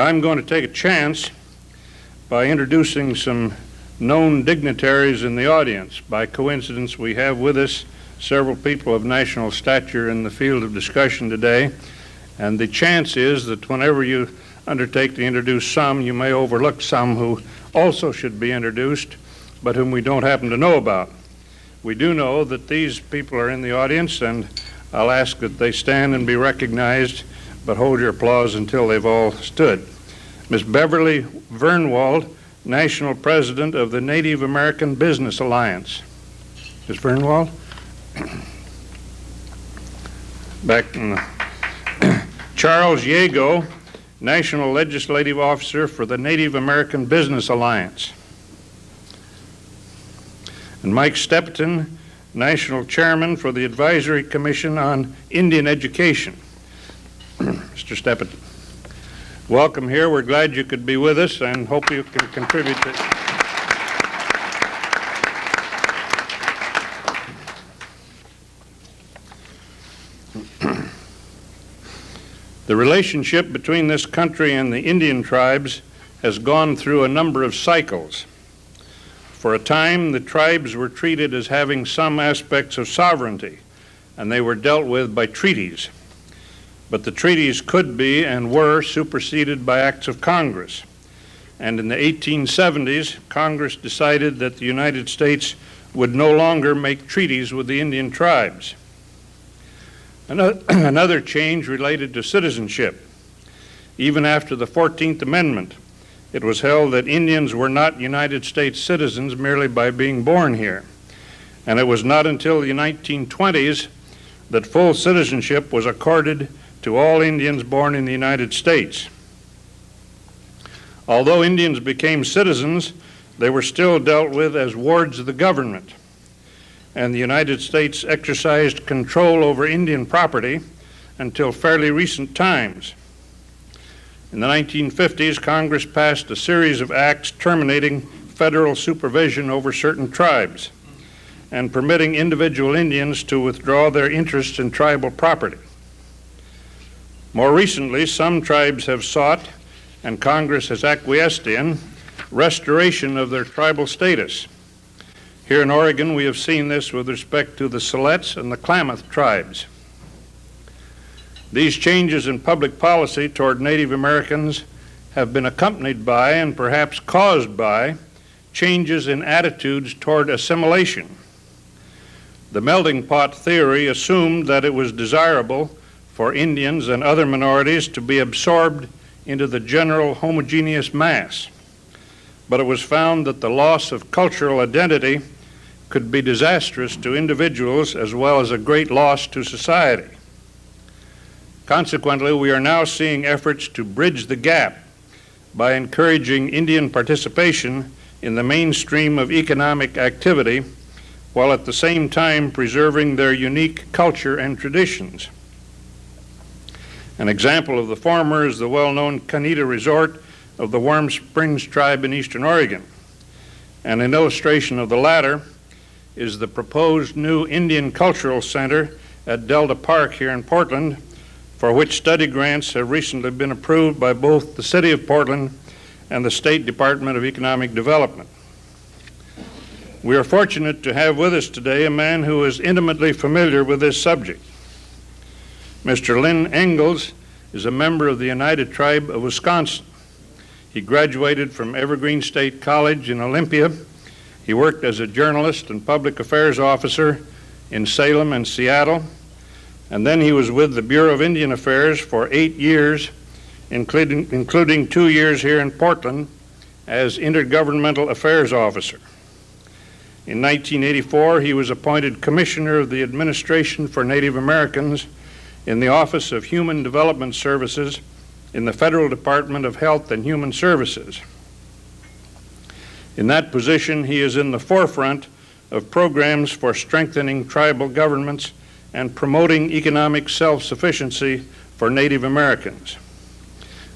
I'm going to take a chance by introducing some known dignitaries in the audience. By coincidence, we have with us several people of national stature in the field of discussion today, and the chance is that whenever you undertake to introduce some, you may overlook some who also should be introduced, but whom we don't happen to know about. We do know that these people are in the audience, and I'll ask that they stand and be recognized, but hold your applause until they've all stood. Ms. Beverly Vern Wald, National President of the Native American Business Alliance. Ms. Vern Wald? Back in the Charles Yago, National Legislative Officer for the Native American Business Alliance. And Mike Stepton, National Chairman for the Advisory Commission on Indian Education. Mr. Stepton, welcome here. We're glad you could be with us and hope you can contribute to The relationship between this country and the Indian tribes has gone through a number of cycles. For a time, the tribes were treated as having some aspects of sovereignty, and they were dealt with by treaties. But the treaties could be and were superseded by acts of Congress. And in the 1870s, Congress decided that the United States would no longer make treaties with the Indian tribes. Another change related to citizenship. Even after the 14th Amendment, it was held that Indians were not United States citizens merely by being born here. And it was not until the 1920s that full citizenship was accorded to all Indians born in the United States. Although Indians became citizens, they were still dealt with as wards of the government. And the United States exercised control over Indian property until fairly recent times. In the 1950s, Congress passed a series of acts terminating federal supervision over certain tribes and permitting individual Indians to withdraw their interests in tribal property. More recently, some tribes have sought, and Congress has acquiesced in, restoration of their tribal status. Here in Oregon, we have seen this with respect to the Siletz and the Klamath tribes. These changes in public policy toward Native Americans have been accompanied by, and perhaps caused by, changes in attitudes toward assimilation. The melting pot theory assumed that it was desirable for Indians and other minorities to be absorbed into the general homogeneous mass, but it was found that the loss of cultural identity could be disastrous to individuals as well as a great loss to society. Consequently, we are now seeing efforts to bridge the gap by encouraging Indian participation in the mainstream of economic activity, while at the same time preserving their unique culture and traditions. An example of the former is the well-known Kanita Resort of the Warm Springs tribe in eastern Oregon. And an illustration of the latter is the proposed new Indian Cultural Center at Delta Park here in Portland, for which study grants have recently been approved by both the City of Portland and the State Department of Economic Development. We are fortunate to have with us today a man who is intimately familiar with this subject. Mr. Lynn Engles is a member of the United Tribe of Wisconsin. He graduated from Evergreen State College in Olympia. He worked as a journalist and public affairs officer in Salem and Seattle, and then he was with the Bureau of Indian Affairs for 8 years, including 2 years here in Portland as Intergovernmental Affairs Officer. In 1984, he was appointed Commissioner of the Administration for Native Americans in the Office of Human Development Services in the Federal Department of Health and Human Services. In that position, he is in the forefront of programs for strengthening tribal governments and promoting economic self-sufficiency for Native Americans.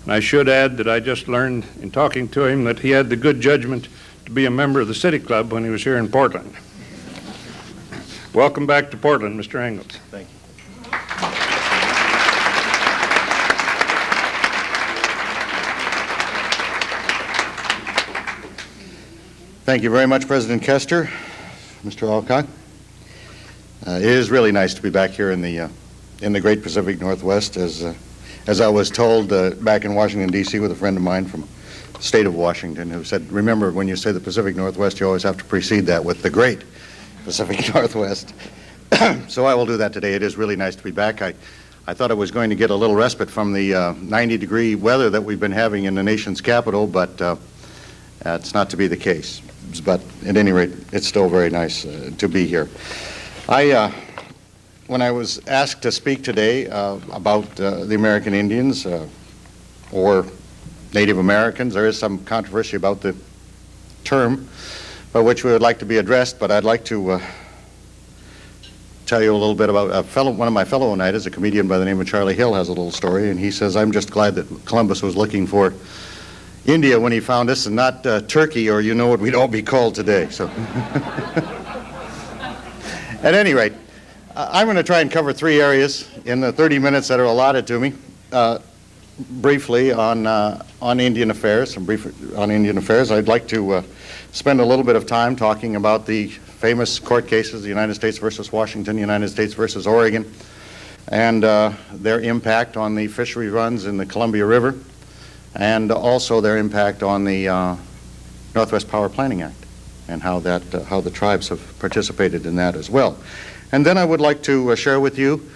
And I should add that I just learned in talking to him that he had the good judgment to be a member of the City Club when he was here in Portland. Welcome back to Portland, Mr. Engles. Thank you. Thank you very much, President Kester, Mr. Alcock. It is really nice to be back here in the Great Pacific Northwest, as I was told back in Washington, D.C. with a friend of mine from the state of Washington who said, remember, when you say the Pacific Northwest, you always have to precede that with the Great Pacific Northwest. So I will do that today. It is really nice to be back. I thought I was going to get a little respite from the 90-degree weather that we've been having in the nation's capital, but it's not to be the case. But at any rate, it's still very nice to be here. When I was asked to speak today about the American Indians or Native Americans, there is some controversy about the term by which we would like to be addressed, but I'd like to tell you a little bit about one of my fellow Oneidas, a comedian by the name of Charlie Hill, has a little story, and he says, I'm just glad that Columbus was looking for India when he found us and not Turkey, or you know what we'd all be called today. So, at any rate, I'm going to try and cover 3 areas in the 30 minutes that are allotted to me. Briefly on Indian affairs. I'd like to spend a little bit of time talking about the famous court cases, the United States versus Washington, United States versus Oregon, and their impact on the fishery runs in the Columbia River, and also their impact on the Northwest Power Planning Act, and how the tribes have participated in that as well. And then I would like to share with you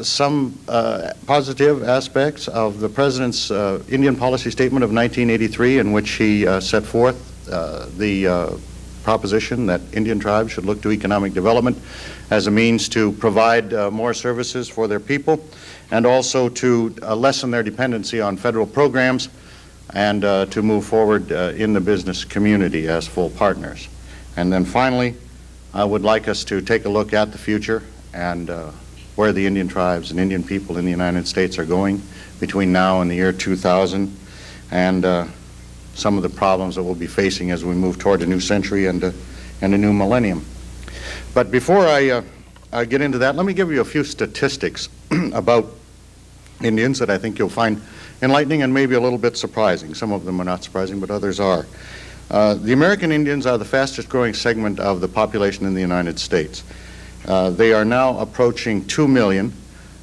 some positive aspects of the President's Indian Policy Statement of 1983, in which he set forth the proposition that Indian tribes should look to economic development as a means to provide more services for their people, and also to lessen their dependency on federal programs, and to move forward in the business community as full partners. And then finally, I would like us to take a look at the future and where the Indian tribes and Indian people in the United States are going between now and the year 2000, and some of the problems that we'll be facing as we move toward a new century and a new millennium. But before I get into that, let me give you a few statistics about Indians that I think you'll find enlightening and maybe a little bit surprising. Some of them are not surprising, but others are. The American Indians are the fastest growing segment of the population in the United States. They are now approaching 2 million,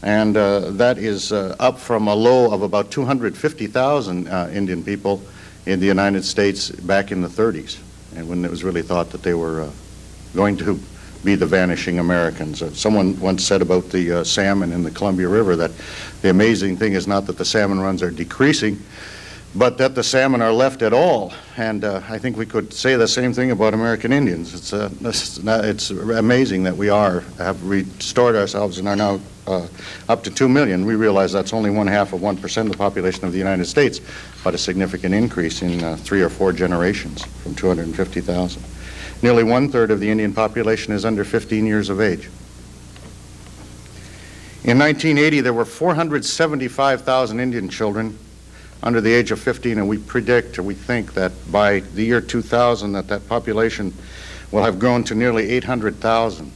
and that is up from a low of about 250,000 Indian people in the United States back in the 30s, and when it was really thought that they were going to be the vanishing Americans. Someone once said about the salmon in the Columbia River that the amazing thing is not that the salmon runs are decreasing, but that the salmon are left at all. And I think we could say the same thing about American Indians. It's amazing that we have restored ourselves and are now up to 2 million. We realize that's only 0.5% of the population of the United States, but a significant increase in 3 or 4 generations from 250,000. Nearly 1/3 of the Indian population is under 15 years of age. In 1980, there were 475,000 Indian children under the age of 15, and we think that by the year 2000 that population will have grown to nearly 800,000.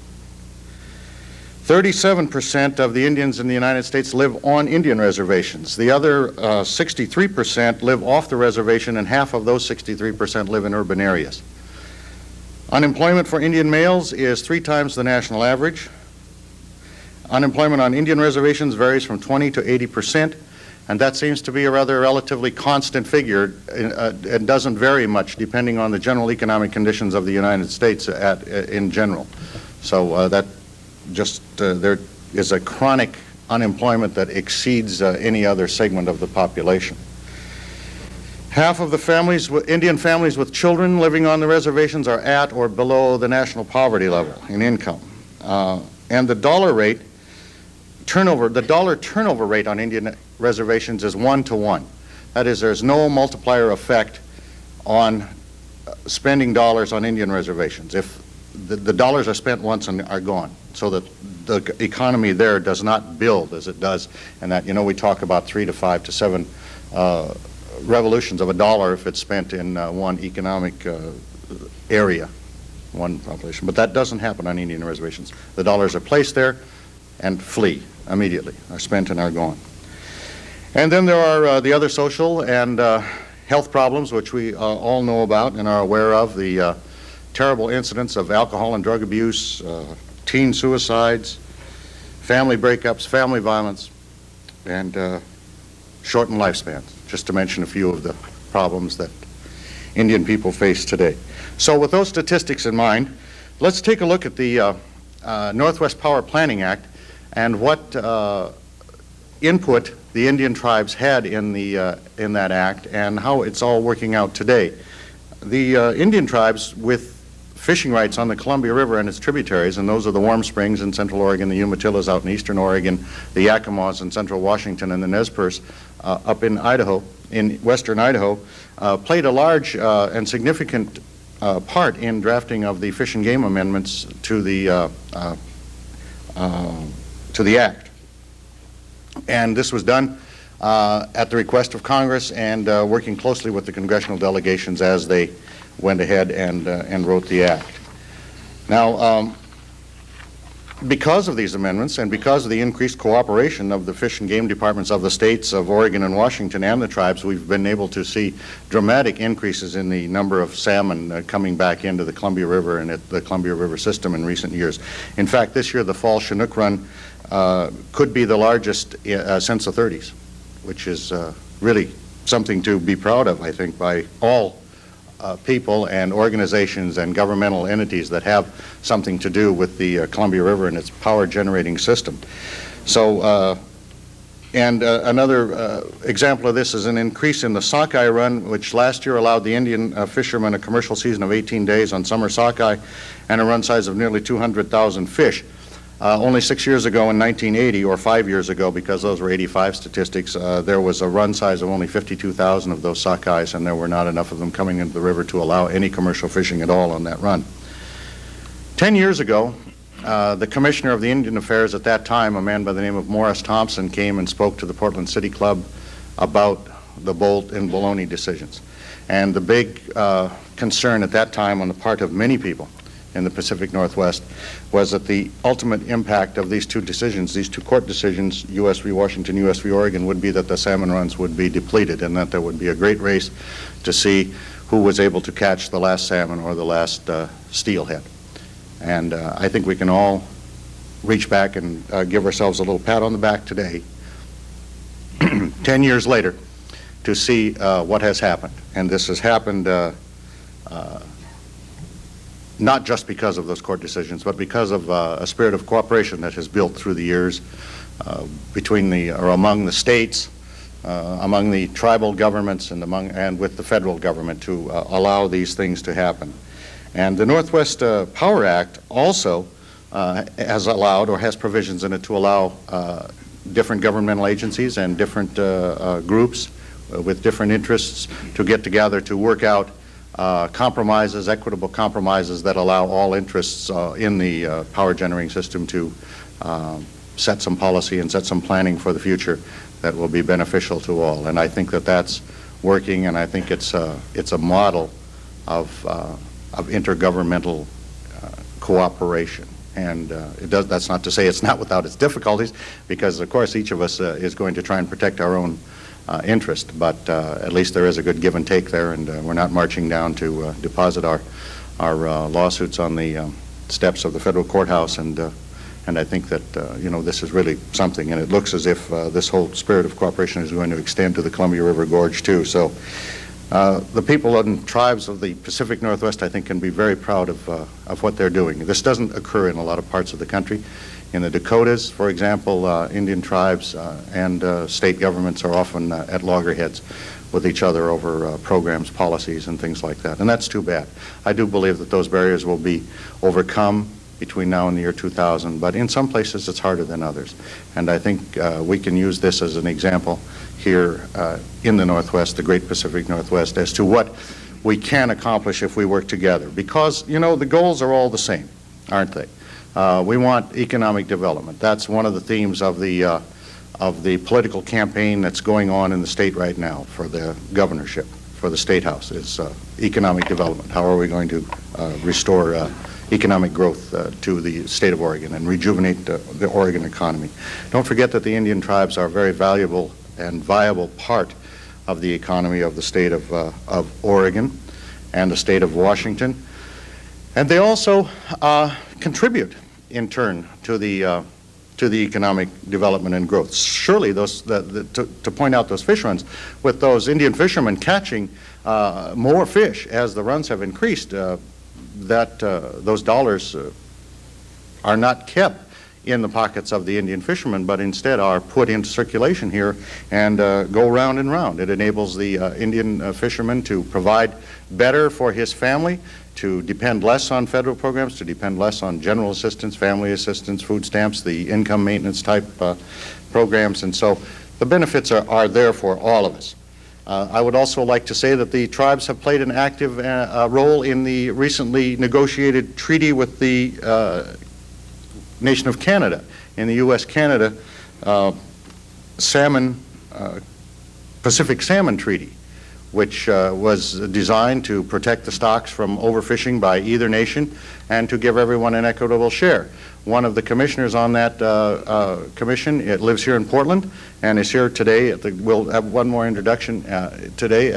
37% of the Indians in the United States live on Indian reservations. The other 63% live off the reservation, and half of those 63% live in urban areas. Unemployment for Indian males is 3 times the national average. Unemployment on Indian reservations varies from 20 to 80%, and that seems to be a rather relatively constant figure. It doesn't vary much depending on the general economic conditions of the United States in general. So that just there is a chronic unemployment that exceeds any other segment of the population. Half of the Indian families with children living on the reservations are at or below the national poverty level in income. And the dollar turnover rate on Indian reservations is 1-to-1. That is, there's no multiplier effect on spending dollars on Indian reservations. If the dollars are spent once and are gone, so that the economy there does not build as it does, and that, we talk about 3 to 5 to 7 revolutions of a dollar if it's spent in one economic area, one population. But that doesn't happen on Indian reservations. The dollars are placed there and flee immediately, are spent and are gone. And then there are the other social and health problems, which we all know about and are aware of, the terrible incidents of alcohol and drug abuse, teen suicides, family breakups, family violence, and shortened lifespans, just to mention a few of the problems that Indian people face today. So with those statistics in mind, let's take a look at the Northwest Power Planning Act and what input the Indian tribes had in that act and how it's all working out today. The Indian tribes with fishing rights on the Columbia River and its tributaries, and those are the Warm Springs in Central Oregon, the Umatillas out in Eastern Oregon, the Yakimas in Central Washington, and the Nez Perce up in Idaho, in Western Idaho, played a large and significant part in drafting of the Fish and Game amendments to the act. And this was done at the request of Congress and working closely with the congressional delegations as they went ahead and wrote the act. Now, because of these amendments and because of the increased cooperation of the Fish and Game departments of the states of Oregon and Washington and the tribes, we've been able to see dramatic increases in the number of salmon coming back into the Columbia River and the Columbia River system in recent years. In fact, this year the fall Chinook run could be the largest since the 30s, which is really something to be proud of, I think, by all people and organizations and governmental entities that have something to do with the Columbia River and its power generating system. So, another example of this is an increase in the Sakai Run, which last year allowed the Indian fishermen a commercial season of 18 days on summer sockeye and a run size of nearly 200,000 fish. Only 6 years ago in 1980, or 5 years ago, because those were 85 statistics, there was a run size of only 52,000 of those sockeyes, and there were not enough of them coming into the river to allow any commercial fishing at all on that run. 10 years ago, the commissioner of the Indian Affairs at that time, a man by the name of Morris Thompson, came and spoke to the Portland City Club about the Bolt and Bologna decisions. And the big concern at that time on the part of many people in the Pacific Northwest was that the ultimate impact of these two decisions, these two court decisions, U.S. v. Washington, U.S. v. Oregon, would be that the salmon runs would be depleted and that there would be a great race to see who was able to catch the last salmon or the last steelhead. And I think we can all reach back and give ourselves a little pat on the back today, 10 years later, to see what has happened. And this has happened not just because of those court decisions, but because of a spirit of cooperation that has built through the years among the states, among the tribal governments, and with the federal government to allow these things to happen. And the Northwest Power Act also has allowed, or has provisions in it to allow different governmental agencies and different groups with different interests to get together to work out compromises, equitable compromises that allow all interests in the power generating system to set some policy and set some planning for the future that will be beneficial to all. And I think that that's working, and I think it's a model of intergovernmental cooperation. And that's not to say it's not without its difficulties, because of course each of us is going to try and protect our own interest, but at least there is a good give and take there, and we're not marching down to deposit our lawsuits on the steps of the federal courthouse, and I think that this is really something, and it looks as if this whole spirit of cooperation is going to extend to the Columbia River Gorge too. So the people and tribes of the Pacific Northwest, I think, can be very proud of what they're doing. This doesn't occur in a lot of parts of the country. In the Dakotas, for example, Indian tribes and state governments are often at loggerheads with each other over programs, policies, and things like that. And that's too bad. I do believe that those barriers will be overcome between now and the year 2000, but in some places it's harder than others. And I think we can use this as an example here in the Northwest, the Great Pacific Northwest, as to what we can accomplish if we work together. Because, the goals are all the same, aren't they? We want economic development. That's one of the themes of the political campaign that's going on in the state right now for the governorship, for the State House, is economic development. How are we going to restore economic growth to the state of Oregon and rejuvenate the Oregon economy? Don't forget that the Indian tribes are a very valuable and viable part of the economy of the state of Oregon and the state of Washington. And they also contribute, in turn, to the economic development and growth. Surely, to point out those fish runs, with those Indian fishermen catching more fish as the runs have increased, those dollars are not kept in the pockets of the Indian fishermen, but instead are put into circulation here and go round and round. It enables the Indian fisherman to provide better for his family, to depend less on federal programs, to depend less on general assistance, family assistance, food stamps, the income maintenance type programs, and so the benefits are there for all of us. I would also like to say that the tribes have played an active role in the recently negotiated treaty with the nation of Canada, in the U.S.-Canada Pacific Salmon Treaty, which was designed to protect the stocks from overfishing by either nation and to give everyone an equitable share. One of the commissioners on that commission, it lives here in Portland and is here today. We'll have one more introduction today.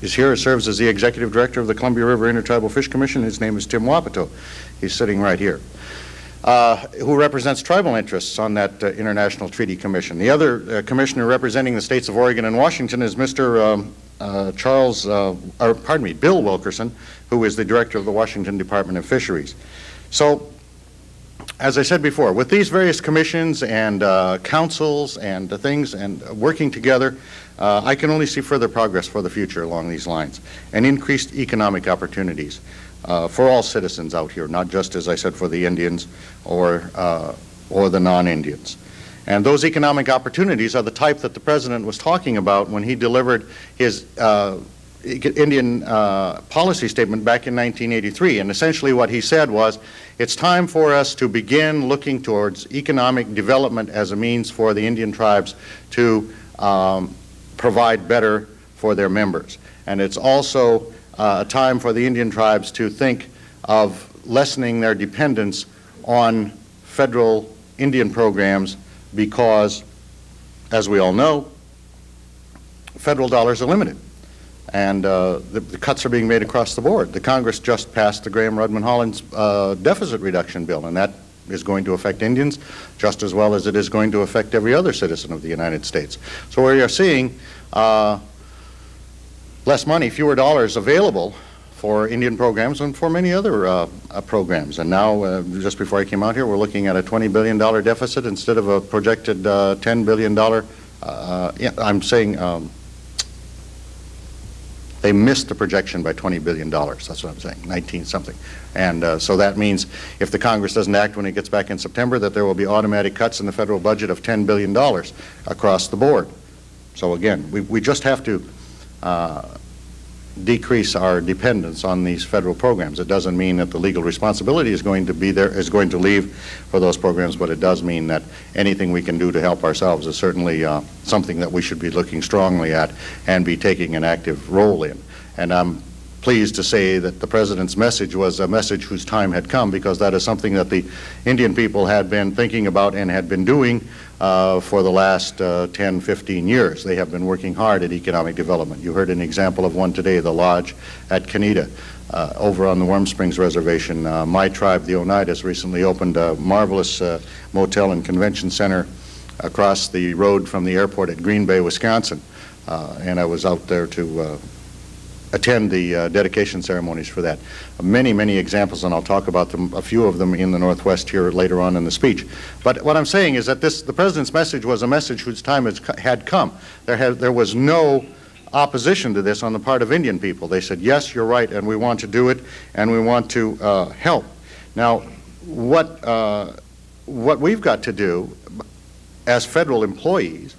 Is here, serves as the executive director of the Columbia River Intertribal Fish Commission. His name is Tim Wapato. He's sitting right here. Who represents tribal interests on that International Treaty Commission. The other commissioner representing the states of Oregon and Washington is Mr. Bill Wilkerson, who is the director of the Washington Department of Fisheries. So, as I said before, with these various commissions and councils and things and working together, I can only see further progress for the future along these lines and increased economic opportunities for all citizens out here, not just, as I said, for the Indians or the non-Indians. And those economic opportunities are the type that the President was talking about when he delivered his Indian policy statement back in 1983. And essentially what he said was, it's time for us to begin looking towards economic development as a means for the Indian tribes to provide better for their members. And it's also a time for the Indian tribes to think of lessening their dependence on federal Indian programs because, as we all know, federal dollars are limited. And the cuts are being made across the board. The Congress just passed the Graham-Rudman-Hollins deficit reduction bill, and that is going to affect Indians just as well as it is going to affect every other citizen of the United States. So we are seeing less money, fewer dollars available for Indian programs and for many other programs. And now, just before I came out here, we're looking at a $20 billion deficit instead of a projected $10 billion. I'm saying they missed the projection by $20 billion. That's what I'm saying, 19-something. And so that means if the Congress doesn't act when it gets back in September, that there will be automatic cuts in the federal budget of $10 billion across the board. So again, we just have to decrease our dependence on these federal programs. It doesn't mean that the legal responsibility is going to be there, is going to leave for those programs, but it does mean that anything we can do to help ourselves is certainly something that we should be looking strongly at and be taking an active role in. And I'm pleased to say that the President's message was a message whose time had come, because that is something that the Indian people had been thinking about and had been doing for the last 10, 15 years. They have been working hard at economic development. You heard an example of one today, the lodge at Canida over on the Warm Springs Reservation. My tribe, the Oneidas, recently opened a marvelous motel and convention center across the road from the airport at Green Bay, Wisconsin. And I was out there to attend the dedication ceremonies for that. Many, many examples, and I'll talk about them, a few of them in the Northwest here later on in the speech. But what I'm saying is that the President's message was a message whose time had come. There was no opposition to this on the part of Indian people. They said, yes, you're right, and we want to do it, and we want to help. Now, what we've got to do as federal employees,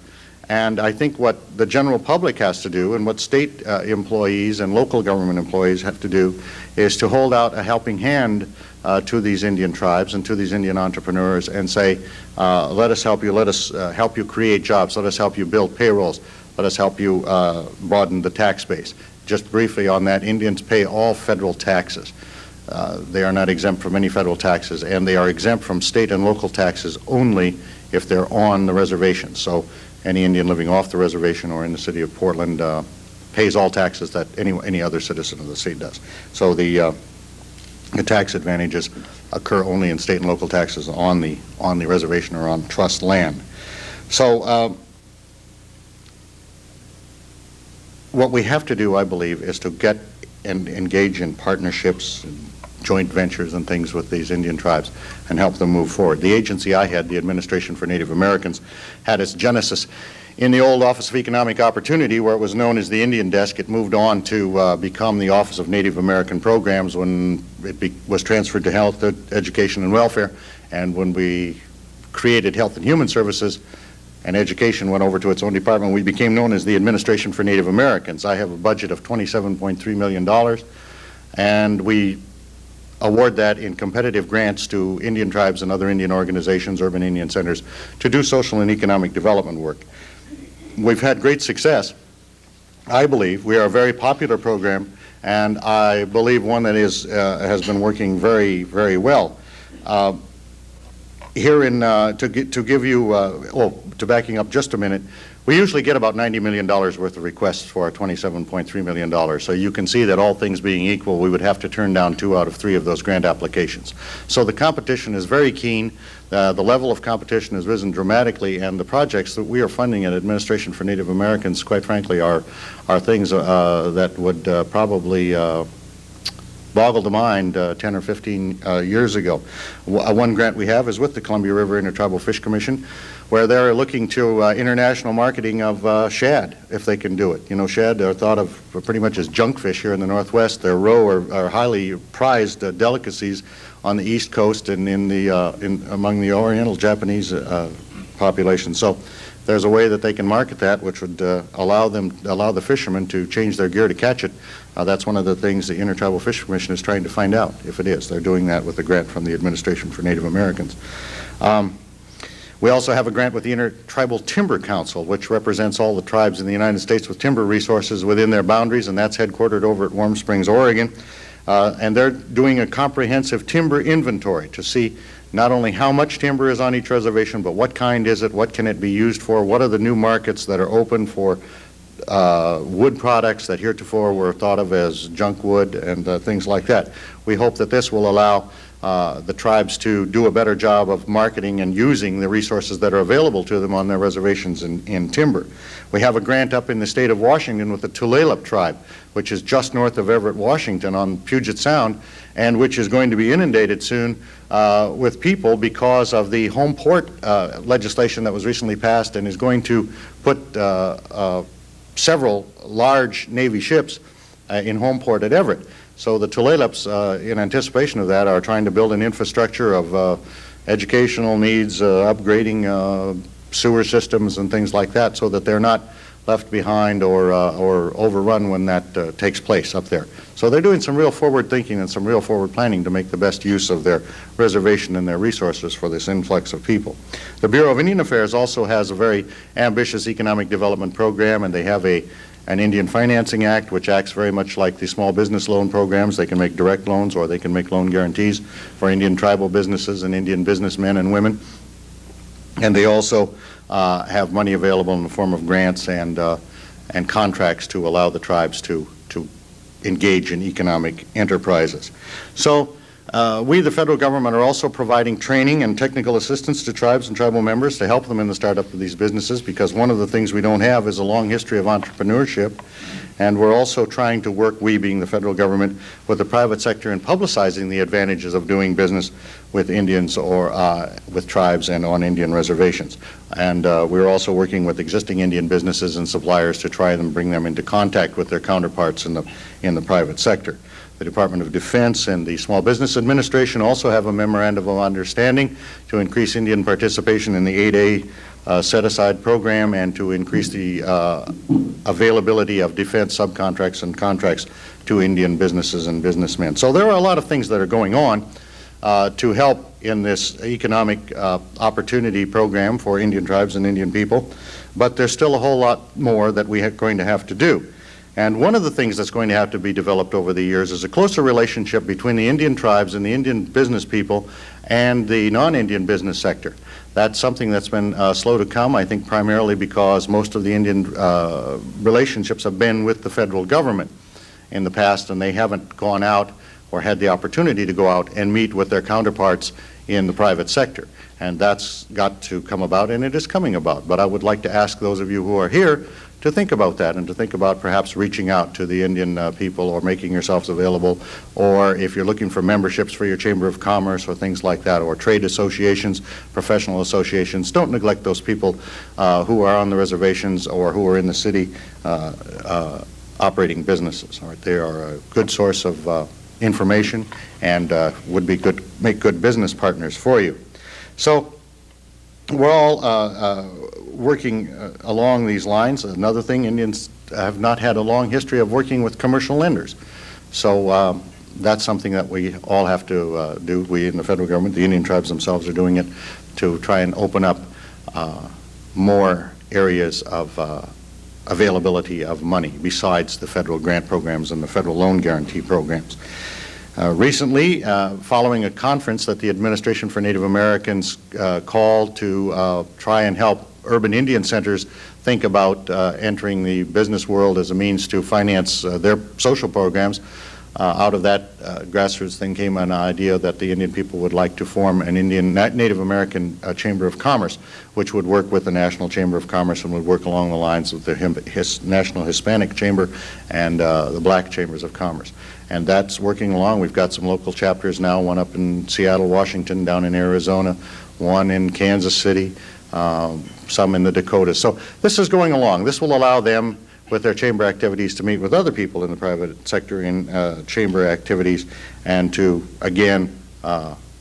and I think what the general public has to do and what state employees and local government employees have to do is to hold out a helping hand to these Indian tribes and to these Indian entrepreneurs and say, let us help you create jobs, let us help you build payrolls, let us help you broaden the tax base. Just briefly on that, Indians pay all federal taxes. They are not exempt from any federal taxes, and they are exempt from state and local taxes only if they're on the reservation. So any Indian living off the reservation or in the city of Portland pays all taxes that any other citizen of the state does. So the tax advantages occur only in state and local taxes on the reservation or on trust land. So what we have to do, I believe, is to get and engage in partnerships and joint ventures and things with these Indian tribes and help them move forward. The agency I had, the Administration for Native Americans, had its genesis in the old Office of Economic Opportunity, where it was known as the Indian Desk. It moved on to become the Office of Native American Programs when it was transferred to Health, Education, and Welfare. And when we created Health and Human Services and Education went over to its own department, we became known as the Administration for Native Americans. I have a budget of $27.3 million, and we award that in competitive grants to Indian tribes and other Indian organizations, urban Indian centers, to do social and economic development work. We've had great success. I believe we are a very popular program, and I believe one that has been working very, very well. To backing up just a minute, we usually get about $90 million worth of requests for our $27.3 million. So you can see that all things being equal, we would have to turn down 2 out of 3 of those grant applications. So the competition is very keen. The level of competition has risen dramatically, and the projects that we are funding at Administration for Native Americans, quite frankly, are things that would probably boggle the mind 10 or 15 years ago. One grant we have is with the Columbia River Intertribal Fish Commission, where they're looking to international marketing of shad, if they can do it. You know, shad are thought of pretty much as junk fish here in the Northwest. Their roe are highly prized delicacies on the East Coast and among the Oriental Japanese population. So there's a way that they can market that, which would allow the fishermen to change their gear to catch it. That's one of the things the Intertribal Fish Commission is trying to find out, if it is. They're doing that with a grant from the Administration for Native Americans. We also have a grant with the Intertribal Timber Council, which represents all the tribes in the United States with timber resources within their boundaries, and that's headquartered over at Warm Springs, Oregon. And they're doing a comprehensive timber inventory to see not only how much timber is on each reservation, but what kind is it, what can it be used for, what are the new markets that are open for wood products that heretofore were thought of as junk wood and things like that. We hope that this will allow the tribes to do a better job of marketing and using the resources that are available to them on their reservations in timber. We have a grant up in the state of Washington with the Tulalip tribe, which is just north of Everett, Washington on Puget Sound, and which is going to be inundated soon with people because of the home port legislation that was recently passed and is going to put several large Navy ships in home port at Everett. So the Tulalips, in anticipation of that, are trying to build an infrastructure of educational needs, upgrading sewer systems and things like that, so that they're not left behind or overrun when that takes place up there. So they're doing some real forward thinking and some real forward planning to make the best use of their reservation and their resources for this influx of people. The Bureau of Indian Affairs also has a very ambitious economic development program, and they have an Indian Financing Act, which acts very much like the small business loan programs. They can make direct loans or they can make loan guarantees for Indian tribal businesses and Indian businessmen and women. And they also have money available in the form of grants and contracts to allow the tribes to engage in economic enterprises. So we, the federal government, are also providing training and technical assistance to tribes and tribal members to help them in the startup of these businesses, because one of the things we don't have is a long history of entrepreneurship. And we're also trying to work, we being the federal government, with the private sector in publicizing the advantages of doing business with Indians or with tribes and on Indian reservations. And we're also working with existing Indian businesses and suppliers to try and bring them into contact with their counterparts in the private sector. The Department of Defense and the Small Business Administration also have a memorandum of understanding to increase Indian participation in the 8A set-aside program and to increase the availability of defense subcontracts and contracts to Indian businesses and businessmen. So there are a lot of things that are going on to help in this economic opportunity program for Indian tribes and Indian people, but there's still a whole lot more that we are going to have to do. And one of the things that's going to have to be developed over the years is a closer relationship between the Indian tribes and the Indian business people and the non-Indian business sector. That's something that's been slow to come, I think primarily because most of the Indian relationships have been with the federal government in the past, and they haven't gone out or had the opportunity to go out and meet with their counterparts in the private sector. And that's got to come about, and it is coming about. But I would like to ask those of you who are here to think about that and to think about perhaps reaching out to the Indian people or making yourselves available, or if you're looking for memberships for your Chamber of Commerce or things like that, or trade associations, professional associations, don't neglect those people who are on the reservations or who are in the city operating businesses. All right, they are a good source of information and would be good, make good business partners for you. So we're all working along these lines. Another thing, Indians have not had a long history of working with commercial lenders. So that's something that we all have to do. We in the federal government, the Indian tribes themselves are doing it to try and open up more areas of availability of money besides the federal grant programs and the federal loan guarantee programs. Recently, following a conference that the Administration for Native Americans called to try and help urban Indian centers think about entering the business world as a means to finance their social programs, out of that grassroots thing came an idea that the Indian people would like to form an Indian Native American Chamber of Commerce, which would work with the National Chamber of Commerce and would work along the lines of the National Hispanic Chamber and the Black Chambers of Commerce. And that's working along. We've got some local chapters now, one up in Seattle, Washington, down in Arizona, one in Kansas City, some in the Dakotas. So this is going along. This will allow them, with their chamber activities, to meet with other people in the private sector in chamber activities and to, again,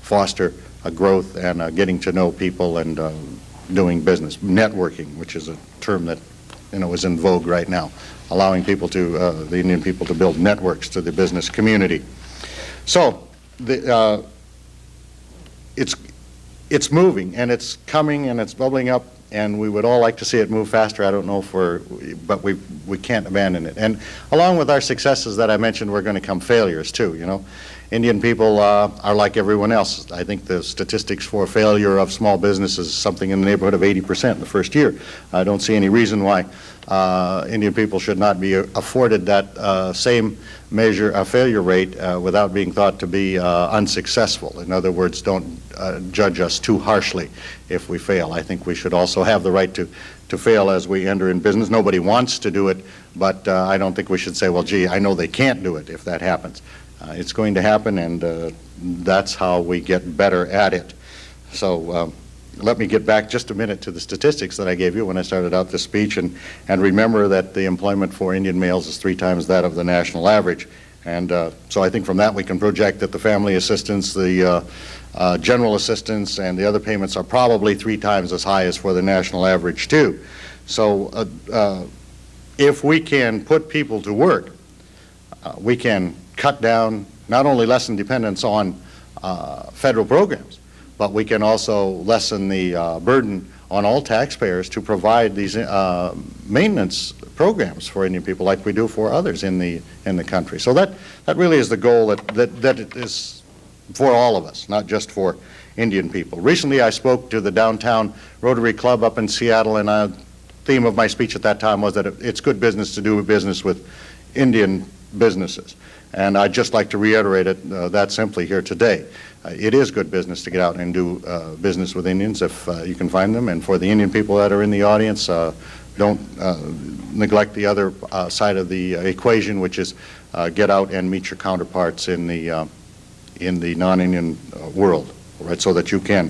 foster a growth and getting to know people and doing business. Networking, which is a term that is in vogue right now, allowing people to, the Indian people to build networks to the business community. So it's moving and it's coming and it's bubbling up, and we would all like to see it move faster. I don't know if but we can't abandon it. And along with our successes that I mentioned, we're going to come failures too, Indian people are like everyone else. I think the statistics for failure of small business is something in the neighborhood of 80% in the first year. I don't see any reason why Indian people should not be afforded that same measure of failure rate without being thought to be unsuccessful. In other words, don't judge us too harshly if we fail. I think we should also have the right to fail as we enter in business. Nobody wants to do it, but I don't think we should say, well, gee, I know they can't do it if that happens. It's going to happen, and that's how we get better at it. So let me get back just a minute to the statistics that I gave you when I started out this speech, and remember that the employment for Indian males is 3 times that of the national average. And so I think from that we can project that the family assistance, the general assistance, and the other payments are probably 3 times as high as for the national average too. So if we can put people to work, we can cut down, not only lessen dependence on federal programs, but we can also lessen the burden on all taxpayers to provide these maintenance programs for Indian people like we do for others in the country. So that really is the goal that it is for all of us, not just for Indian people. Recently I spoke to the downtown Rotary Club up in Seattle, and the theme of my speech at that time was that it's good business to do business with Indian businesses. And I'd just like to reiterate it that simply here today. It is good business to get out and do business with Indians if you can find them. And for the Indian people that are in the audience, don't neglect the other side of the equation, which is get out and meet your counterparts in the non-Indian world, right, so that you can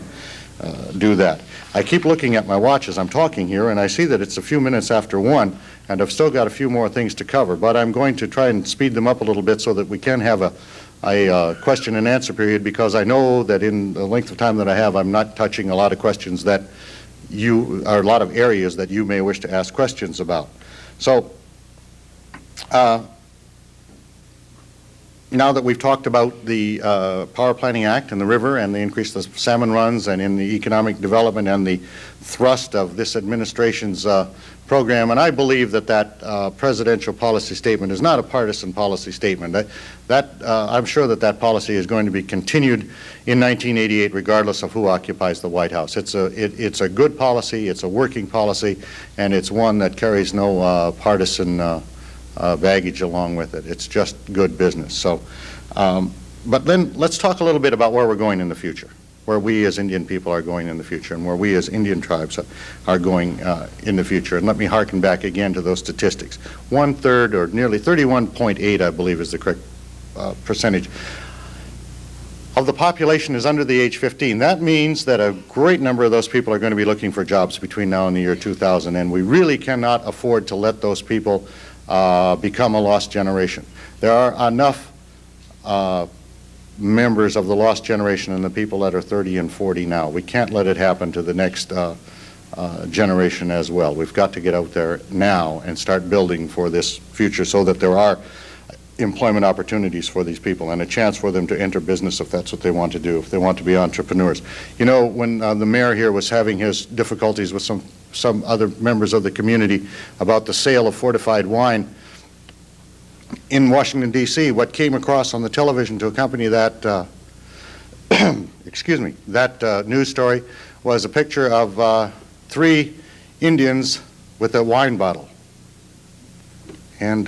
do that. I keep looking at my watch as I'm talking here, and I see that it's a few minutes after 1, and I've still got a few more things to cover, but I'm going to try and speed them up a little bit so that we can have a question and answer period, because I know that in the length of time that I have, I'm not touching a lot of questions that a lot of areas that you may wish to ask questions about. So now that we've talked about the Power Planning Act and the river and the increase of salmon runs and in the economic development and the thrust of this administration's program, and I believe that that presidential policy statement is not a partisan policy statement. I'm sure that that policy is going to be continued in 1988 regardless of who occupies the White House. It's a good policy, it's a working policy, and it's one that carries no partisan baggage along with it. It's just good business. So, but then let's talk a little bit about where we're going in the future, where we as Indian people are going in the future, and where we as Indian tribes are going in the future. And let me hearken back again to those statistics. 1/3, or nearly 31.8, I believe is the correct percentage, of the population is under the age 15. That means that a great number of those people are going to be looking for jobs between now and the year 2000, and we really cannot afford to let those people become a lost generation. There are enough members of the lost generation and the people that are 30 and 40 now. We can't let it happen to the next generation as well. We've got to get out there now and start building for this future so that there are employment opportunities for these people and a chance for them to enter business if that's what they want to do, if they want to be entrepreneurs. You know, when the mayor here was having his difficulties with some other members of the community about the sale of fortified wine in Washington, D.C., what came across on the television to accompany that, excuse me, that news story was a picture of 3 Indians with a wine bottle. And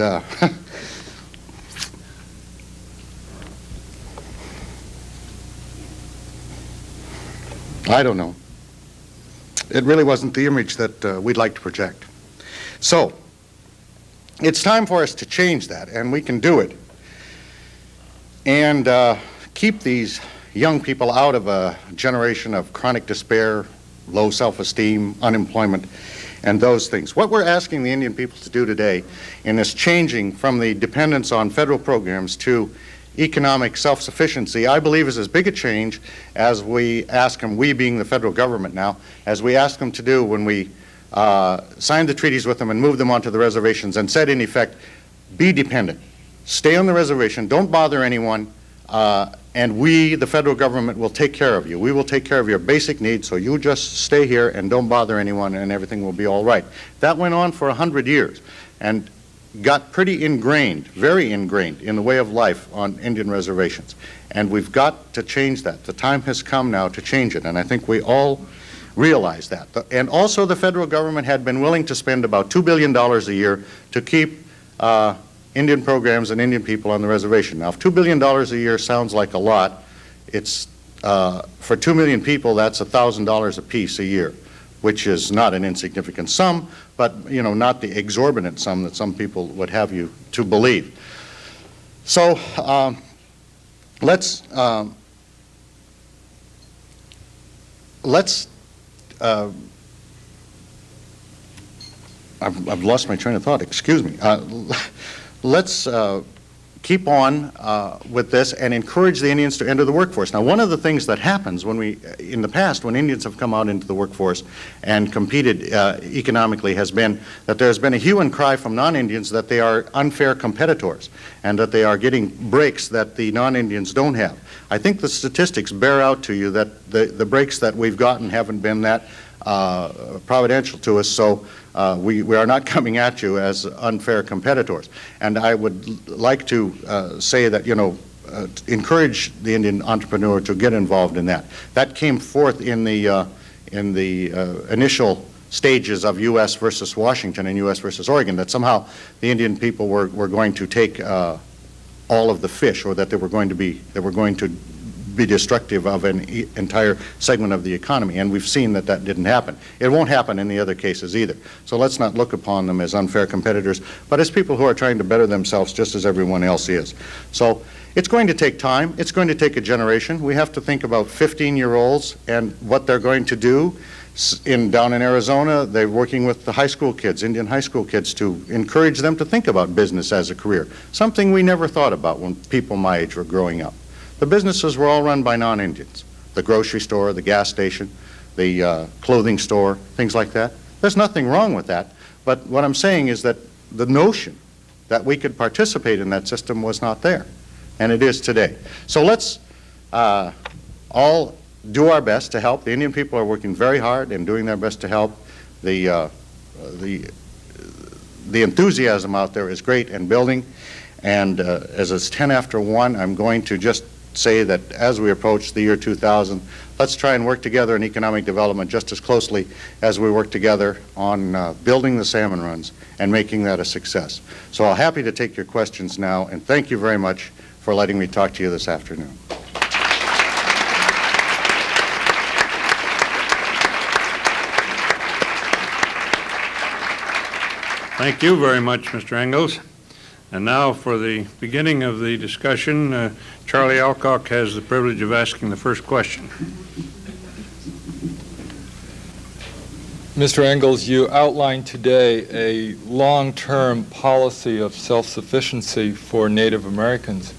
I don't know. It really wasn't the image that we'd like to project. So, it's time for us to change that, and we can do it. And keep these young people out of a generation of chronic despair, low self-esteem, unemployment, and those things. What we're asking the Indian people to do today in this changing from the dependence on federal programs to economic self-sufficiency, I believe, is as big a change as we ask them, we being the federal government now, as we ask them to do when we signed the treaties with them and moved them onto the reservations and said, in effect, be dependent. Stay on the reservation, don't bother anyone, and we, the federal government, will take care of you. We will take care of your basic needs, so you just stay here and don't bother anyone and everything will be all right. That went on for 100 years and got pretty ingrained, very ingrained in the way of life on Indian reservations. And we've got to change that. The time has come now to change it, and I think we all realize that. And also the federal government had been willing to spend about $2 billion a year to keep Indian programs and Indian people on the reservation. Now, if $2 billion a year sounds like a lot, it's for 2 million people, that's $1,000 a piece a year, which is not an insignificant sum, but not the exorbitant sum that some people would have you to believe. So let's I've lost my train of thought, excuse me. Let's keep on with this and encourage the Indians to enter the workforce. Now, one of the things that happens when in the past, when Indians have come out into the workforce and competed economically, has been that there's been a hue and cry from non-Indians that they are unfair competitors and that they are getting breaks that the non-Indians don't have. I think the statistics bear out to you that the breaks that we've gotten haven't been that providential to us, so we are not coming at you as unfair competitors. And I would like to say that, encourage the Indian entrepreneur to get involved in that. That came forth in the initial stages of U.S. versus Washington and U.S. versus Oregon, that somehow the Indian people were going to take all of the fish, or that they were going to be destructive of an entire segment of the economy, and we've seen that that didn't happen. It won't happen in the other cases either. So let's not look upon them as unfair competitors, but as people who are trying to better themselves just as everyone else is. So it's going to take time. It's going to take a generation. We have to think about 15-year-olds and what they're going to do. Down in Arizona, they're working with the high school kids, Indian high school kids, to encourage them to think about business as a career, something we never thought about when people my age were growing up. The businesses were all run by non-Indians. The grocery store, the gas station, the clothing store, things like that. There's nothing wrong with that. But what I'm saying is that the notion that we could participate in that system was not there. and it is today. So let's all do our best to help. The Indian people are working very hard and doing their best to help. The enthusiasm out there is great and building. And as it's 10 after 1, I'm going to just say that as we approach the year 2000, let's try and work together in economic development just as closely as we work together on building the salmon runs and making that a success. So I'm happy to take your questions now, and thank you very much for letting me talk to you this afternoon. Thank you very much, Mr. Engles. And now for the beginning of the discussion, Charlie Alcock has the privilege of asking the first question. Mr. Engles, you outlined today a long-term policy of self-sufficiency for Native Americans.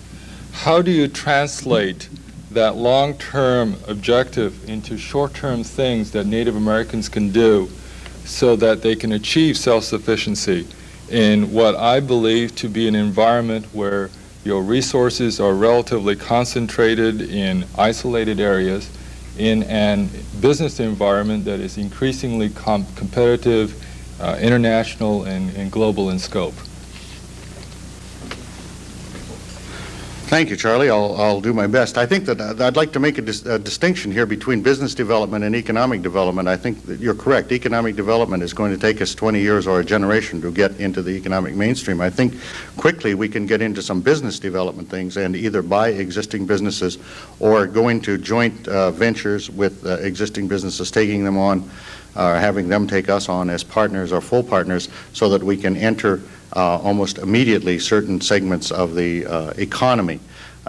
How do you translate that long-term objective into short-term things that Native Americans can do so that they can achieve self-sufficiency in what I believe to be an environment where your resources are relatively concentrated in isolated areas, in an business environment that is increasingly competitive, international, and global in scope? Thank you, Charlie. I'll do my best. I think that I'd like to make a distinction here between business development and economic development. I think that you're correct. Economic development is going to take us 20 years or a generation to get into the economic mainstream. I think quickly we can get into some business development things and either buy existing businesses or go into joint ventures with existing businesses, taking them on, or having them take us on as partners or full partners so that we can enter almost immediately certain segments of the economy.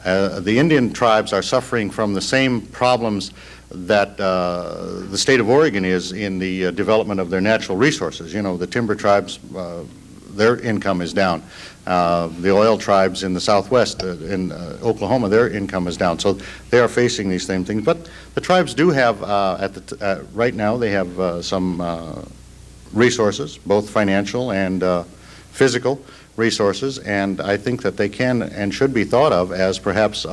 The Indian tribes are suffering from the same problems that the state of Oregon is in the development of their natural resources. You know, the timber tribes, their income is down. The oil tribes in the southwest, in Oklahoma, their income is down. So they are facing these same things. But the tribes do have, right now, they have some resources, both financial and physical resources, and I think that they can and should be thought of as perhaps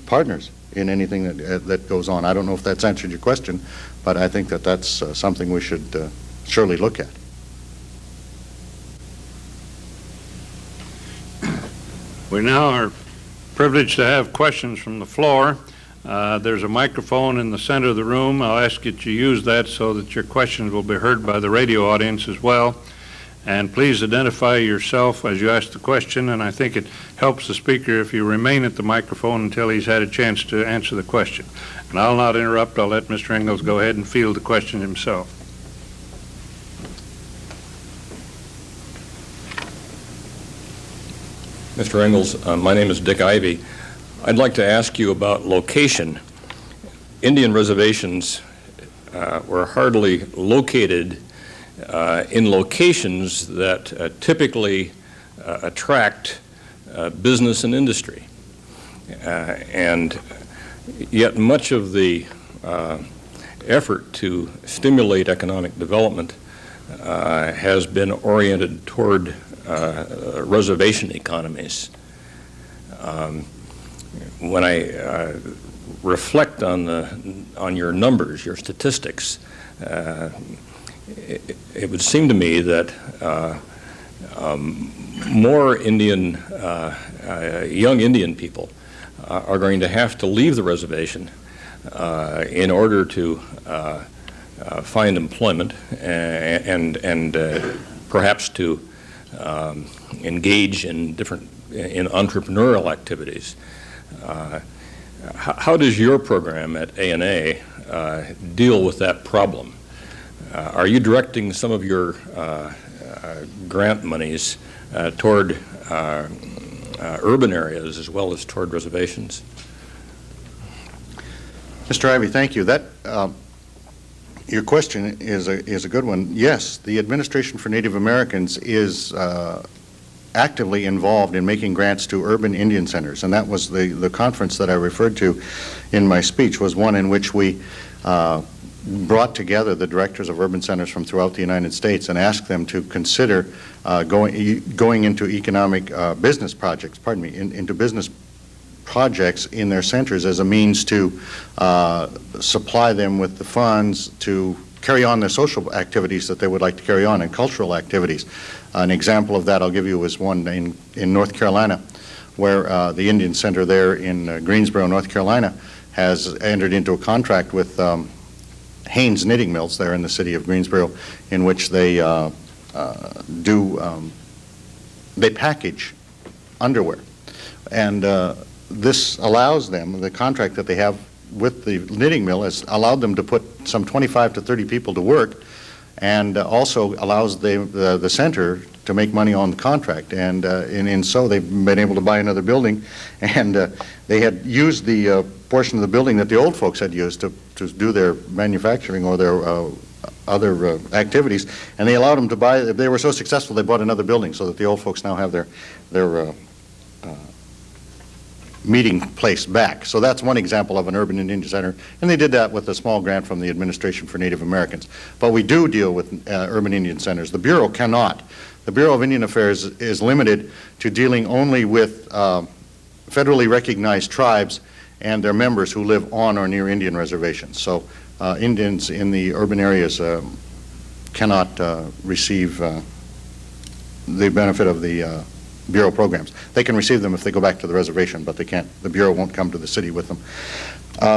partners in anything that goes on. I don't know if that's answered your question, but I think that that's something we should surely look at. We now are privileged to have questions from the floor. There's a microphone in the center of the room. I'll ask that you use that so that your questions will be heard by the radio audience as well. And please identify yourself as you ask the question, and I think it helps the speaker if you remain at the microphone until he's had a chance to answer the question. And I'll not interrupt. I'll let Mr. Engles go ahead and field the question himself. Mr. Engles, my name is Dick Ivey. I'd like to ask you about location. Indian reservations were hardly located in locations that typically attract business and industry. And yet much of the effort to stimulate economic development has been oriented toward reservation economies. When I reflect on your numbers, your statistics, it would seem to me that more young Indian people are going to have to leave the reservation in order to find employment and perhaps to engage in entrepreneurial activities. How does your program at A&A deal with that problem? Are you directing some of your grant monies toward urban areas as well as toward reservations? Mr. Ivey, thank you. That your question is a good one. Yes, the Administration for Native Americans is actively involved in making grants to urban Indian centers, and that was the conference that I referred to in my speech was one in which we brought together the directors of urban centers from throughout the United States and asked them to consider going into economic business projects, into business projects in their centers as a means to supply them with the funds to carry on their social activities that they would like to carry on and cultural activities. An example of that I'll give you is one in North Carolina, where the Indian Center there in Greensboro, North Carolina, has entered into a contract with Haynes Knitting Mills there in the city of Greensboro, in which they they package underwear. And this allows them, the contract that they have with the knitting mill has allowed them to put some 25 to 30 people to work, and also allows the center to make money on the contract. And in so they've been able to buy another building, and they had used the portion of the building that the old folks had used to do their manufacturing or their other activities, and they allowed them to buy. They were so successful they bought another building so that the old folks now have their meeting place back. So that's one example of an urban Indian center, and they did that with a small grant from the Administration for Native Americans. But we do deal with urban Indian centers. The Bureau cannot. The Bureau of Indian Affairs is limited to dealing only with federally recognized tribes and their members who live on or near Indian reservations. So Indians in the urban areas cannot receive the benefit of the Bureau programs. They can receive them if they go back to the reservation, but they can't. The Bureau won't come to the city with them.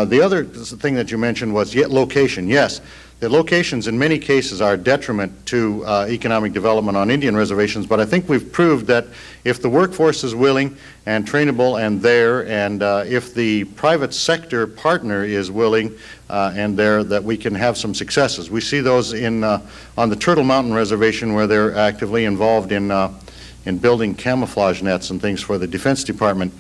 The other thing that you mentioned was location. Yes, the locations in many cases are a detriment to economic development on Indian reservations, but I think we've proved that if the workforce is willing and trainable and there, and if the private sector partner is willing and there, that we can have some successes. We see those on the Turtle Mountain Reservation, where they're actively involved in building camouflage nets and things for the Defense Department.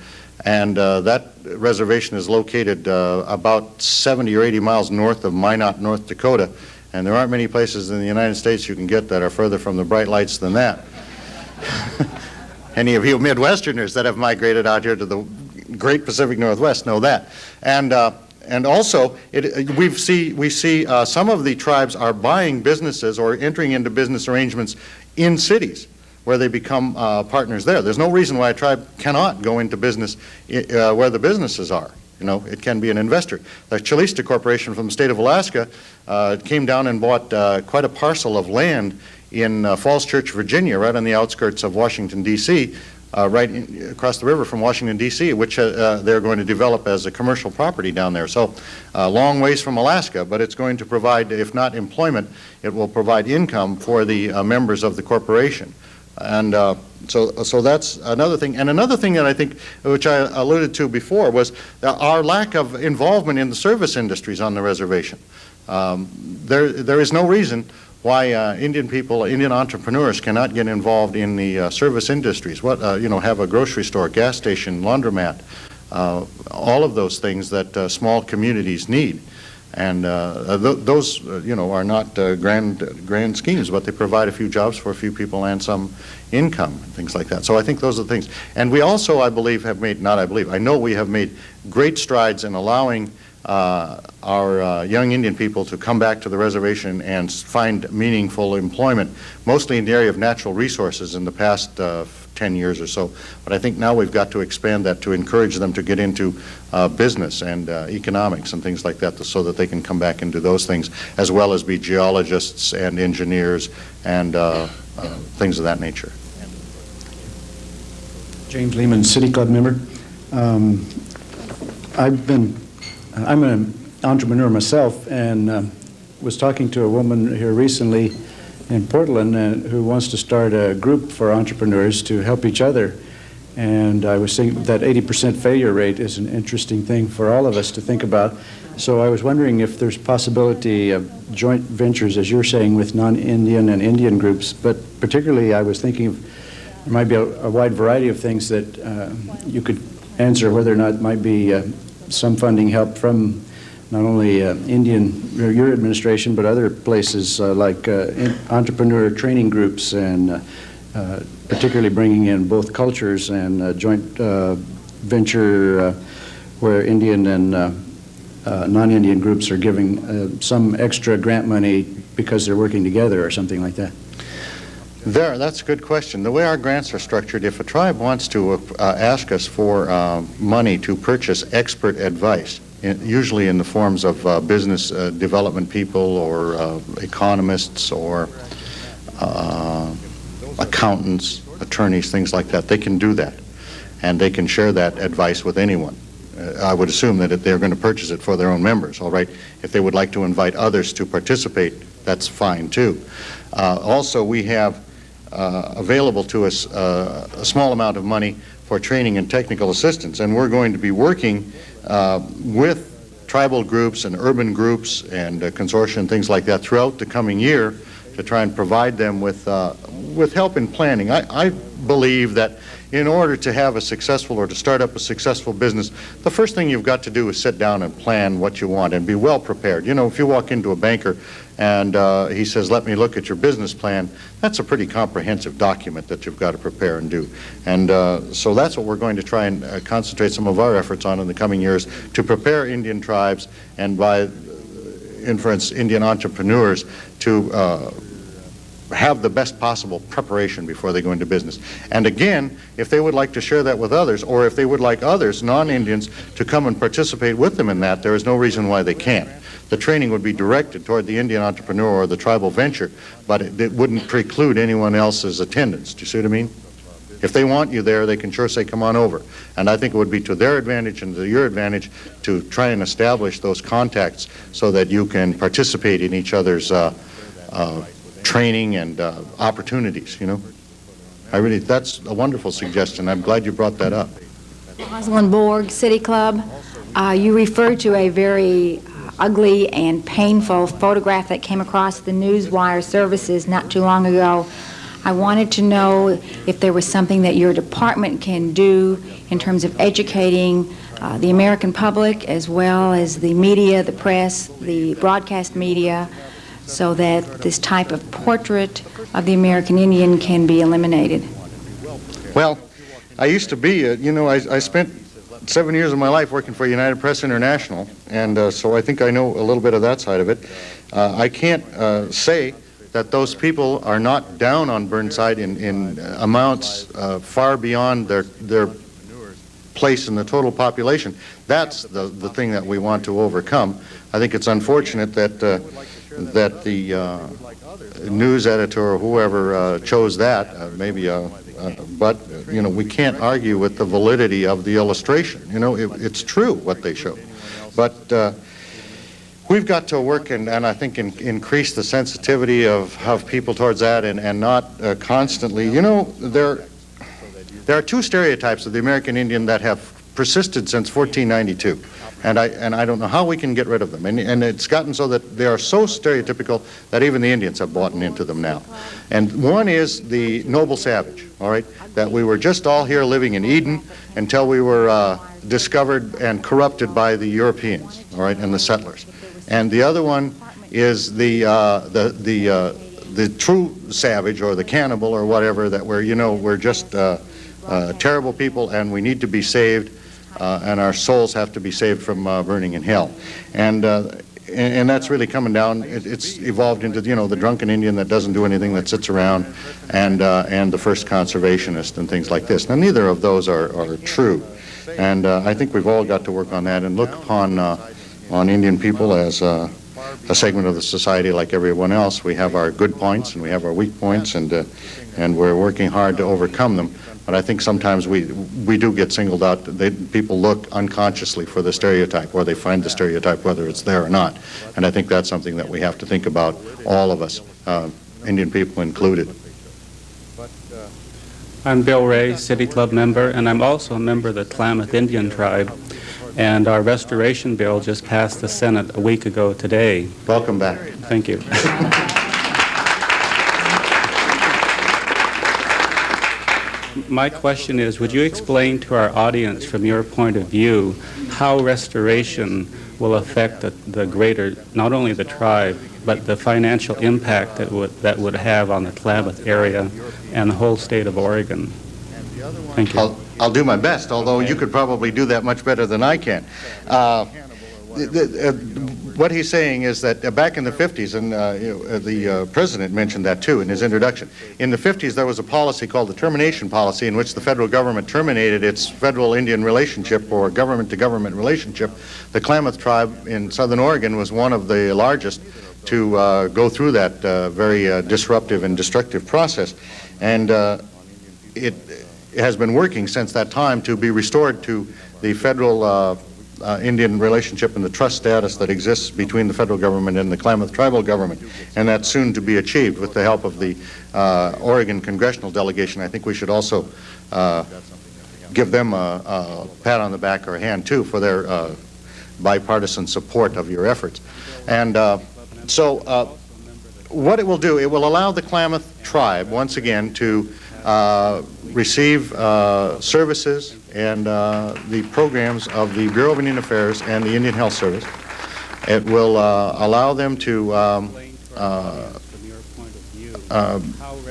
And that reservation is located about 70 or 80 miles north of Minot, North Dakota. And there aren't many places in the United States you can get that are further from the bright lights than that. Any of you Midwesterners that have migrated out here to the great Pacific Northwest know that. And also, we see some of the tribes are buying businesses or entering into business arrangements in cities, where they become partners there. There's no reason why a tribe cannot go into business where the businesses are. You know, it can be an investor. The Chalista Corporation from the state of Alaska came down and bought quite a parcel of land in Falls Church, Virginia, right on the outskirts of Washington, D.C., across the river from Washington, D.C., which they're going to develop as a commercial property down there. So long ways from Alaska, but it's going to provide, if not employment, it will provide income for the members of the corporation. And so that's another thing. And another thing that I think, which I alluded to before, was our lack of involvement in the service industries on the reservation. There is no reason why Indian people, Indian entrepreneurs cannot get involved in the service industries. Have a grocery store, gas station, laundromat, all of those things that small communities need. And those, are not grand schemes, but they provide a few jobs for a few people and some income and things like that. So I think those are the things. And we also, I believe, I know we have made great strides in allowing our young Indian people to come back to the reservation and find meaningful employment, mostly in the area of natural resources in the past 10 years or so. But I think now we've got to expand that to encourage them to get into business and economics and things like that, so that they can come back and do those things, as well as be geologists and engineers and things of that nature. James Lehman, City Club member. I'm an entrepreneur myself, and was talking to a woman here recently in Portland who wants to start a group for entrepreneurs to help each other. And I was thinking that 80% failure rate is an interesting thing for all of us to think about. So I was wondering if there's possibility of joint ventures, as you're saying, with non-Indian and Indian groups. But particularly I was thinking there might be a wide variety of things that you could answer, whether or not it might be some funding help from not only your administration, but other places like entrepreneur training groups, and particularly bringing in both cultures, and joint venture where Indian and non-Indian groups are giving some extra grant money because they're working together or something like that. That's a good question. The way our grants are structured, if a tribe wants to ask us for money to purchase expert advice, usually in the forms of business development people or economists or accountants, attorneys, things like that, they can do that. And they can share that advice with anyone. I would assume that if they're going to purchase it for their own members, all right? If they would like to invite others to participate, that's fine too. Also, we have available to us a small amount of money for training and technical assistance, and we're going to be working with tribal groups and urban groups and consortia and things like that throughout the coming year to try and provide them with help in planning. I believe that in order to have a successful or to start up a successful business, the first thing you've got to do is sit down and plan what you want and be well prepared. You know, if you walk into a banker and he says, let me look at your business plan, that's a pretty comprehensive document that you've got to prepare and do. And so that's what we're going to try and concentrate some of our efforts on in the coming years, to prepare Indian tribes and, by inference, Indian entrepreneurs to have the best possible preparation before they go into business. And again, if they would like to share that with others, or if they would like others, non-Indians, to come and participate with them in that, there is no reason why they can't. The training would be directed toward the Indian entrepreneur or the tribal venture, but it wouldn't preclude anyone else's attendance. Do you see what I mean? If they want you there, they can sure say, come on over. And I think it would be to their advantage and to your advantage to try and establish those contacts so that you can participate in each other's training and opportunities, you know. That's a wonderful suggestion. I'm glad you brought that up. Rosalind Borg, City Club. You referred to a very ugly and painful photograph that came across the newswire services not too long ago. I wanted to know if there was something that your department can do in terms of educating the American public, as well as the media, the press, the broadcast media, so that this type of portrait of the American Indian can be eliminated. Well, I used to be, I spent 7 years of my life working for United Press International, and so I think I know a little bit of that side of it. I can't say that those people are not down on Burnside in amounts far beyond their place in the total population. That's the thing that we want to overcome. I think it's unfortunate that the news editor or whoever chose that, but we can't argue with the validity of the illustration. It's true what they show. But we've got to work and I think increase the sensitivity of people towards that and not constantly. There are two stereotypes of the American Indian that have persisted since 1492. And I don't know how we can get rid of them. And it's gotten so that they are so stereotypical that even the Indians have bought into them now. And one is the noble savage, all right, that we were just all here living in Eden until we were discovered and corrupted by the Europeans, all right, and the settlers. And the other one is the true savage or the cannibal or whatever, that we're just terrible people and we need to be saved. And our souls have to be saved from burning in hell. And that's really coming down. It's evolved into, the drunken Indian that doesn't do anything, that sits around, and the first conservationist and things like this. Now, neither of those are true. And I think we've all got to work on that and look upon on Indian people as a segment of the society like everyone else. We have our good points and we have our weak points, and we're working hard to overcome them. But I think sometimes we do get singled out. People look unconsciously for the stereotype, or they find the stereotype whether it's there or not. And I think that's something that we have to think about, all of us, Indian people included. I'm Bill Ray, City Club member, and I'm also a member of the Klamath Indian tribe. And our restoration bill just passed the Senate a week ago today. Welcome back. Thank you. My question is, would you explain to our audience from your point of view how restoration will affect the greater, not only the tribe, but the financial impact that would have on the Klamath area and the whole state of Oregon? Thank you. I'll do my best, although you could probably do that much better than I can. what he's saying is that back in the 50s, and the president mentioned that too in his introduction, in the 50s there was a policy called the Termination Policy in which the federal government terminated its federal-Indian relationship or government-to-government relationship. The Klamath tribe in southern Oregon was one of the largest to go through that very disruptive and destructive process. And it has been working since that time to be restored to the federal Indian relationship and the trust status that exists between the federal government and the Klamath tribal government, and that's soon to be achieved with the help of the Oregon congressional delegation. I think we should also give them a pat on the back or a hand too for their bipartisan support of your efforts. And so what it will do, it will allow the Klamath tribe once again to receive services and the programs of the Bureau of Indian Affairs and the Indian Health Service. It will allow them to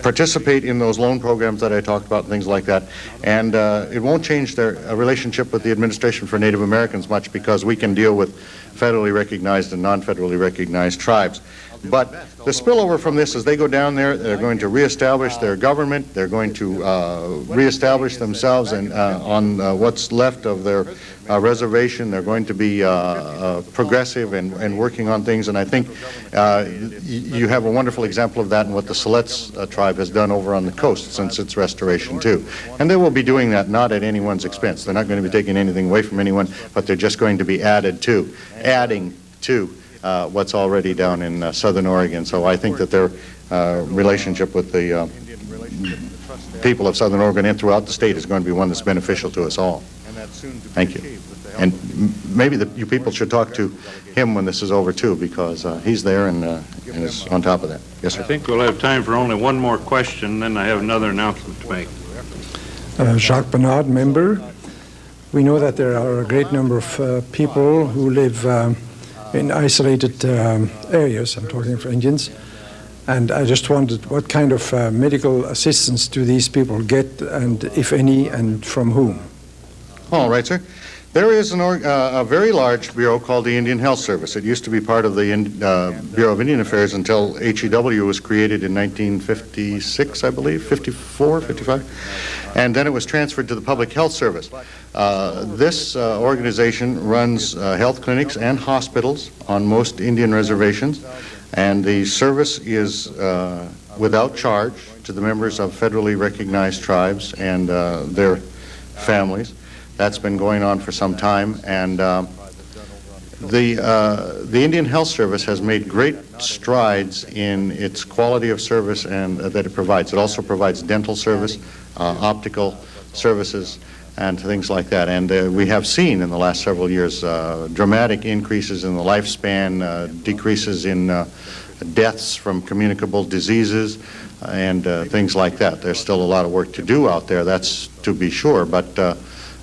participate in those loan programs that I talked about and things like that. And it won't change their relationship with the Administration for Native Americans much because we can deal with federally recognized and non-federally recognized tribes. But the spillover from this is they go down there, they're going to reestablish their government, they're going to reestablish themselves and on what's left of their reservation. They're going to be progressive and working on things, and I think you have a wonderful example of that in what the Siletz tribe has done over on the coast since its restoration too. And they will be doing that not at anyone's expense. They're not going to be taking anything away from anyone, but they're just going to be adding to what's already down in southern Oregon. So I think that their relationship with the people of southern Oregon and throughout the state is going to be one that's beneficial to us all. Thank you. And maybe you people should talk to him when this is over too, because he's there and is on top of that. Yes, sir. I think we'll have time for only one more question, then I have another announcement to make. Jacques Bernard, member. We know that there are a great number of people who live in isolated areas. I'm talking for Indians. And I just wondered what kind of medical assistance do these people get, and if any, and from whom? All right, sir. There is a very large bureau called the Indian Health Service. It used to be part of the Bureau of Indian Affairs until HEW was created in 1956, I believe, 54, 55. And then it was transferred to the Public Health Service. This organization runs health clinics and hospitals on most Indian reservations, and the service is without charge to the members of federally recognized tribes and their families. That's been going on for some time, and the Indian Health Service has made great strides in its quality of service and that it provides. It also provides dental service, optical services, and things like that. And we have seen in the last several years dramatic increases in the lifespan, decreases in deaths from communicable diseases, and things like that. There's still a lot of work to do out there, that's to be sure, but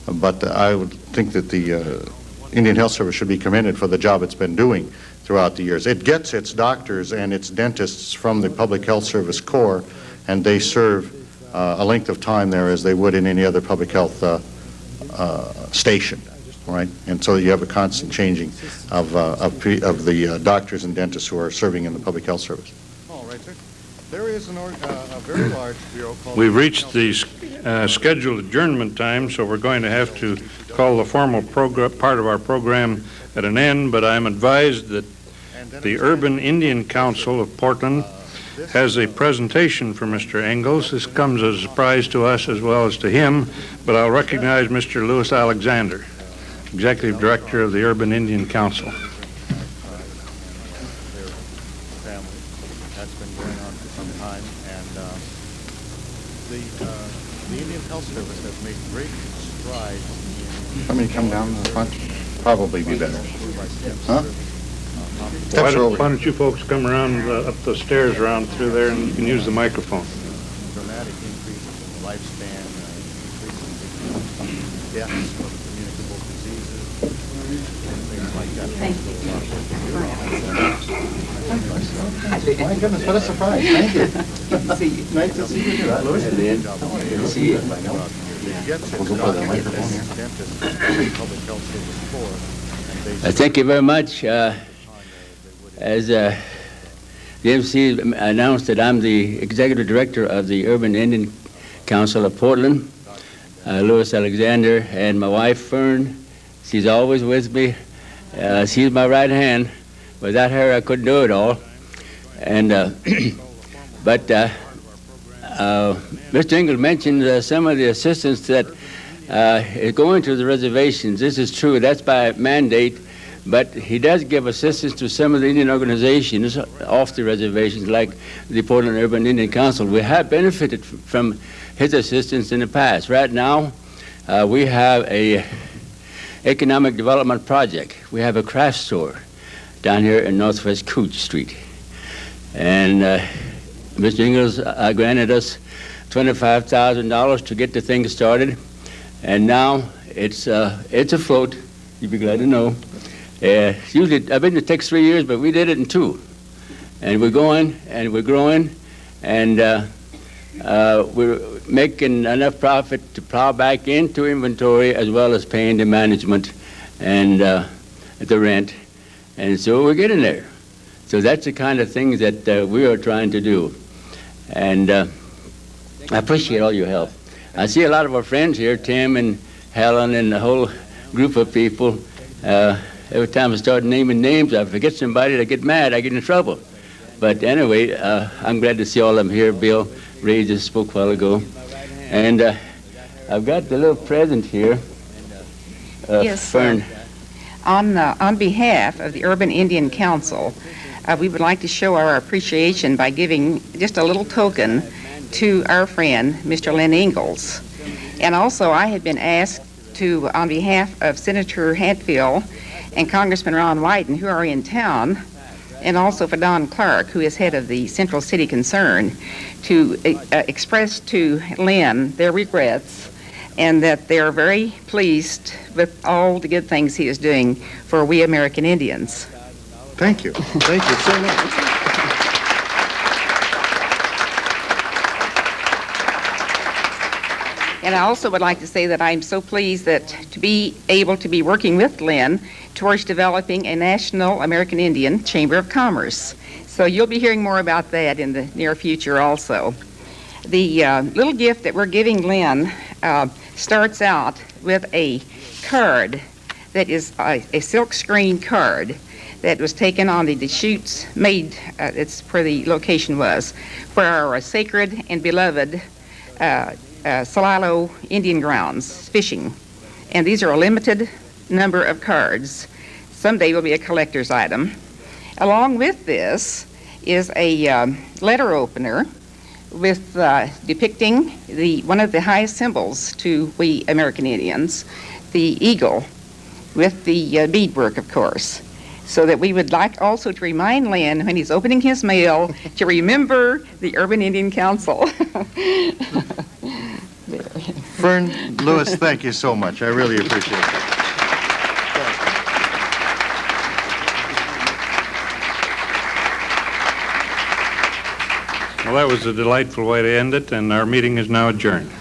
I would think that the Indian Health Service should be commended for the job it's been doing throughout the years. It gets its doctors and its dentists from the Public Health Service Corps, and they serve a length of time there as they would in any other public health station, right? And so you have a constant changing of the doctors and dentists who are serving in the Public Health Service. All right, sir. There is a very large bureau called... We've reached the scheduled adjournment time, so we're going to have to call the formal part of our program at an end, but I'm advised that the Urban Indian Council of Portland has a presentation for Mr. Engles. This comes as a surprise to us as well as to him, but I'll recognize Mr. Louis Alexander, Executive Director of the Urban Indian Council. That's been going on for some time, and the Indian Health Service has made great strides. Somebody come down to the front? Probably be better. Huh? Why don't you folks come around up the stairs around through there, and you can use the microphone. Dramatic increase in the lifespan, increase in deaths from communicable diseases, and things like that. Thank you. My goodness, what a surprise. Thank you. Nice to see you. Louis. Lynn. Good to see you. We'll go put the microphone here. Thank you very much. As the MC announced that I'm the Executive Director of the Urban Indian Council of Portland, Louis Alexander, and my wife, Vern. She's always with me. She's my right hand. Without her, I couldn't do it all. And but Mr. Engles mentioned some of the assistance that is going to the reservations. This is true. That's by mandate. But he does give assistance to some of the Indian organizations off the reservations, like the Portland Urban Indian Council. We have benefited from his assistance in the past. Right now, we have a economic development project. We have a craft store down here in Northwest Cooch Street. And Mr. Engles granted us $25,000 to get the thing started. And now it's afloat, you'd be glad to know. Usually, I bet it takes 3 years, but we did it in 2. And we're going, and we're growing, and we're making enough profit to plow back into inventory as well as paying the management and the rent. And so we're getting there. So that's the kind of things that we are trying to do. And I appreciate all your help. I see a lot of our friends here, Tim and Helen and the whole group of people. Every time I start naming names, I forget somebody, I get mad, I get in trouble. But anyway, I'm glad to see all of them here. Bill Ray just spoke a while ago. And I've got the little present here. Yes, Vern. On behalf of the Urban Indian Council, we would like to show our appreciation by giving just a little token to our friend, Mr. Lynn Engles. And also, I had been asked to, on behalf of Senator Hatfield and Congressman Ron Wyden, who are in town, and also for Don Clark, who is head of the Central City Concern, to express to Lynn their regrets and that they are very pleased with all the good things he is doing for we American Indians. Thank you. Thank you so much. And I also would like to say that I'm so pleased that to be able to be working with Lynn towards developing a National American Indian Chamber of Commerce. So you'll be hearing more about that in the near future also. The little gift that we're giving Lynn starts out with a card that is a silk screen card that was taken on the Deschutes made, it's where the location was, for our sacred and beloved Solalo Indian grounds, fishing. And these are a limited number of cards. Someday will be a collector's item. Along with this is a letter opener with depicting one of the highest symbols to we American Indians, the eagle, with the beadwork, of course. So that we would like also to remind Lynn, when he's opening his mail, to remember the Urban Indian Council. Vern, Louis, thank you so much. I really appreciate it. Well, that was a delightful way to end it, and our meeting is now adjourned.